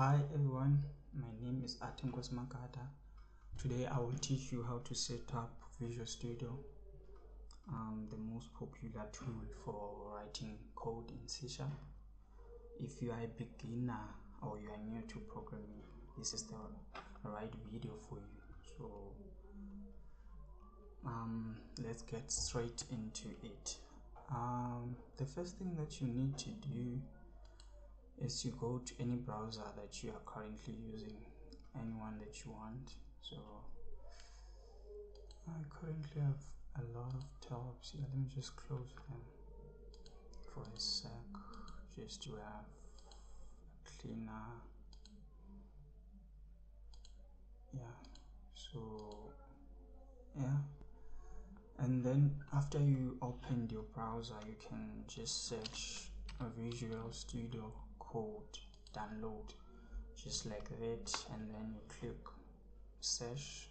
Hi everyone, my name is Atengos Makata. Today I will teach you how to set up Visual Studio, the most popular tool for writing code in C#. If you are a beginner or you are new to programming, this is the right video for you. So let's get straight into it. The first thing that you need to do is you go to any browser that you are currently using, anyone that you want. So I currently have a lot of tabs here. Let me just close them for a sec, just to have a cleaner. And then after you opened your browser, you can just search a Visual Studio code download, just like that, and then you click search,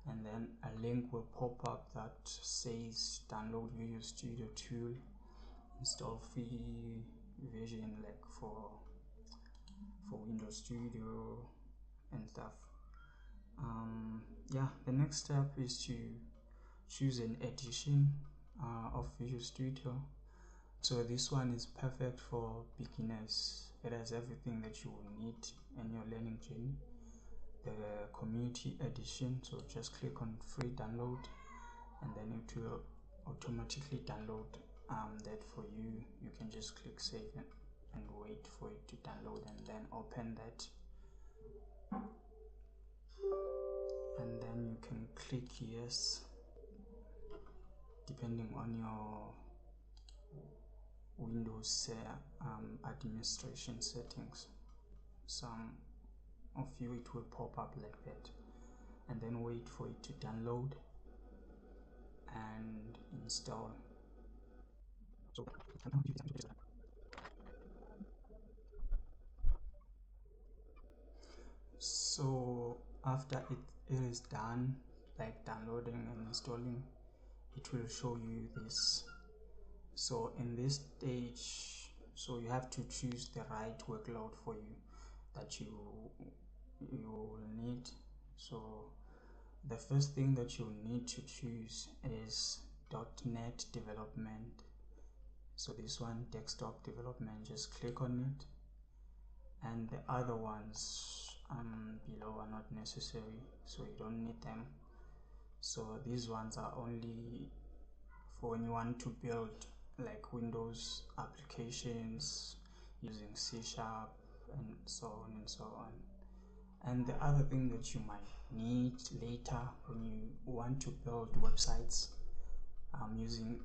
and then a link will pop up that says download Visual Studio tool, install free version, like for Windows Studio and stuff. The next step is to choose an edition of Visual Studio. So this one is perfect for beginners. It has everything that you will need in your learning journey. The community edition, so just click on free download, and then it will automatically download that for you. You can just click save and wait for it to download, and then open that, and then you can click yes, depending on your Windows administration settings. Some of you it will pop up like that, and then wait for it to download and install. So after it is done, like downloading and installing, it will show you this. So in this stage, so you have to choose the right workload for you that you will need. So the first thing that you need to choose is .NET development. So this one, desktop development, just click on it, and the other ones below are not necessary, so you don't need them. So these ones are only for when you want to build like Windows applications using C# and so on and so on. And the other thing that you might need later when you want to build websites using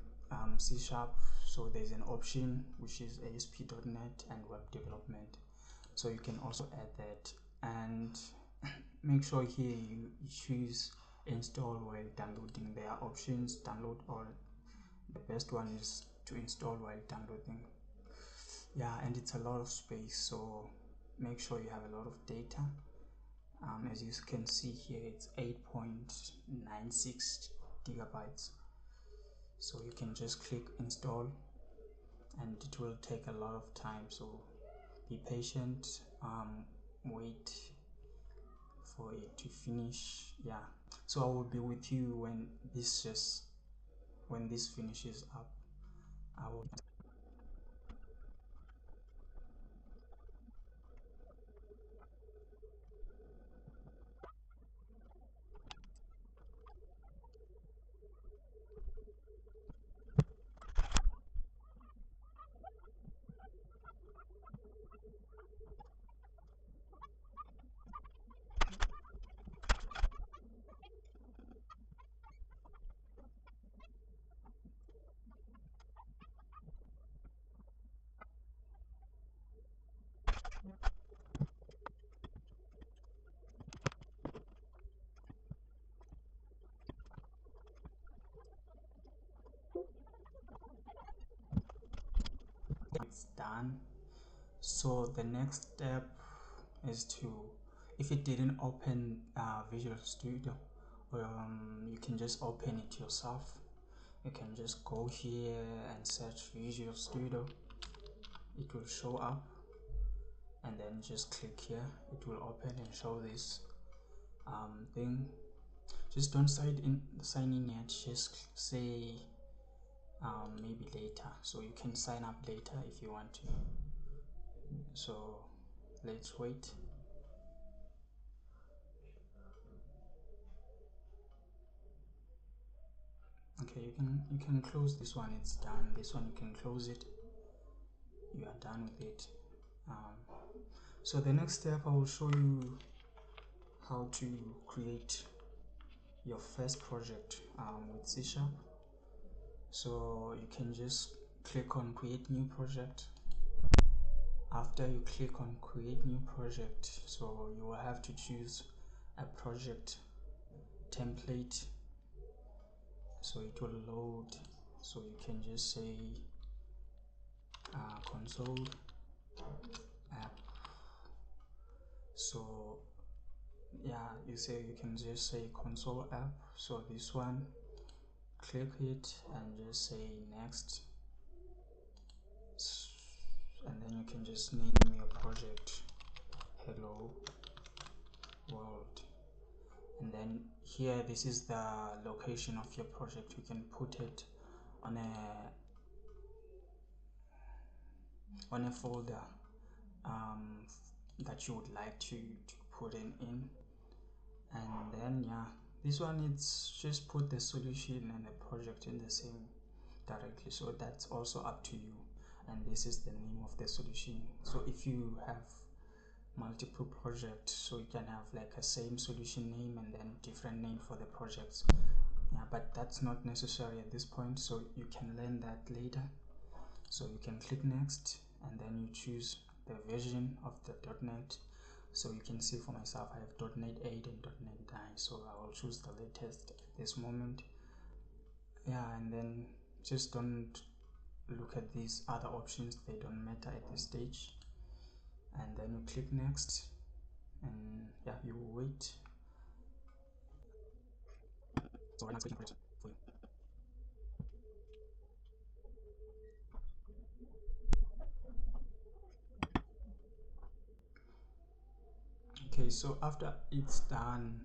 C#, so there's an option which is ASP.NET and web development, so you can also add that. And make sure here you choose install while downloading. There are options, download all. The best one is to install while downloading. And it's a lot of space, so make sure you have a lot of data. As you can see here, it's 8.96 gigabytes. So you can just click install, and it will take a lot of time, so be patient, wait for it to finish. So I will be with you when this finishes up. I will it's done. So the next step is to, if it didn't open Visual Studio, you can just open it yourself. You can just go here and search Visual Studio. It will show up, and then just click here. It will open and show this thing. Just don't sign in yet, just say maybe later, so you can sign up later if you want to. So let's wait. Okay, you can close this one, it's done. This one you can close it, you are done with it. So the next step, I will show you how to create your first project with C#. So you can just click on create new project. After you click on create new project, so you will have to choose a project template, so it will load. So you can just say console app. So yeah, you can just say console app. So this one, click it and just say next, and then you can just name your project hello world. And then here, this is the location of your project. You can put it on a folder that you would like to put in. And then yeah, this one, it's just put the solution and the project in the same directly, so that's also up to you. And this is the name of the solution. So if you have multiple projects, so you can have like a same solution name and then different name for the projects. Yeah, but that's not necessary at this point, so you can learn that later. So you can click next, and then you choose the version of the .NET. So you can see for myself, I have .NET 8 and .NET 9, so I will choose the latest at this moment. Yeah, and then just don't look at these other options, they don't matter at this stage. And then you click next, and yeah, you will wait. So right now it's waiting for it for you. Okay, so after it's done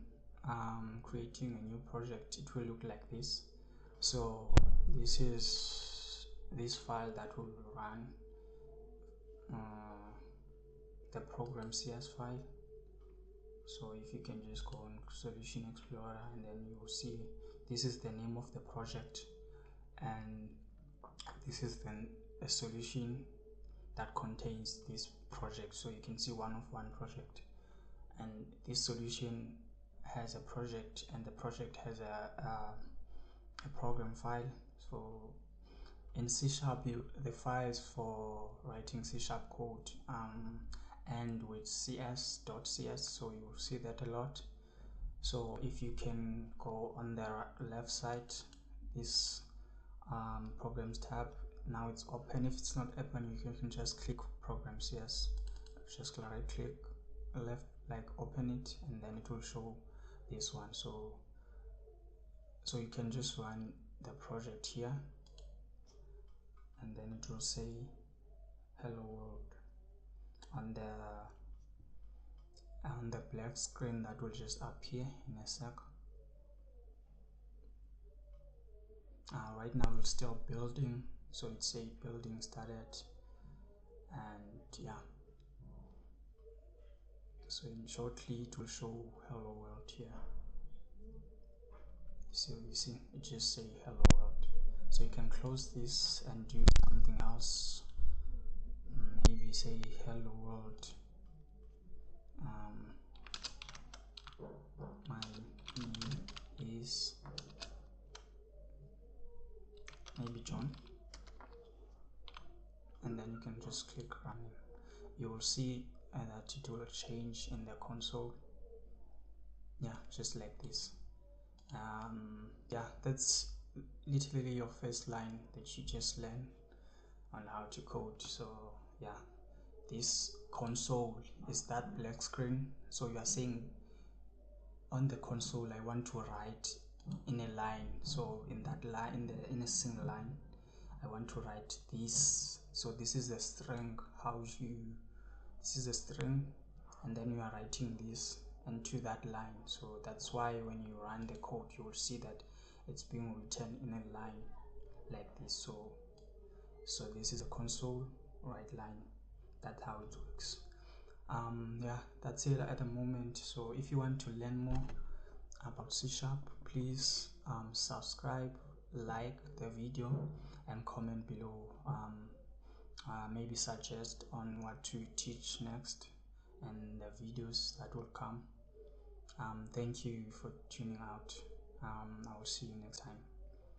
creating a new project, it will look like this. So this is this file that will run the program CS file. So if you can just go on Solution Explorer, and then you will see this is the name of the project, and this is then a solution that contains this project. So you can see one of one project, and this solution has a project, and the project has a program file. So in C#, the files for writing C# code end with cs.cs, so you will see that a lot. So if you can go on the left side, this programs tab, now it's open. If it's not open, you can just click program cs, just right click left, like open it, and then it will show this one. So you can just run the project here, and then it will say hello world on the black screen that will just appear in a sec. Right now it's still building, so it says building started, and yeah, so in shortly it will show hello world here. So you see, it just say hello world. So you can close this and do something else, maybe say hello world, my name is maybe John, and then you can just click run. You will see that it will change in the console, yeah, just like this. Yeah, that's literally your first line that you just learn on how to code. So yeah, this console is that black screen. So you are saying on the console, I want to write in a line. So in that line, in a single line, I want to write this. So this is the string, how you this is a string, and then you are writing this into that line. So that's why when you run the code, you will see that it's being written in a line like this. So this is a console write line. That's how it works. Yeah, that's it at the moment. So if you want to learn more about C#, please subscribe, like the video, and comment below. Maybe suggest on what to teach next and the videos that will come. Thank you for tuning out. I will see you next time.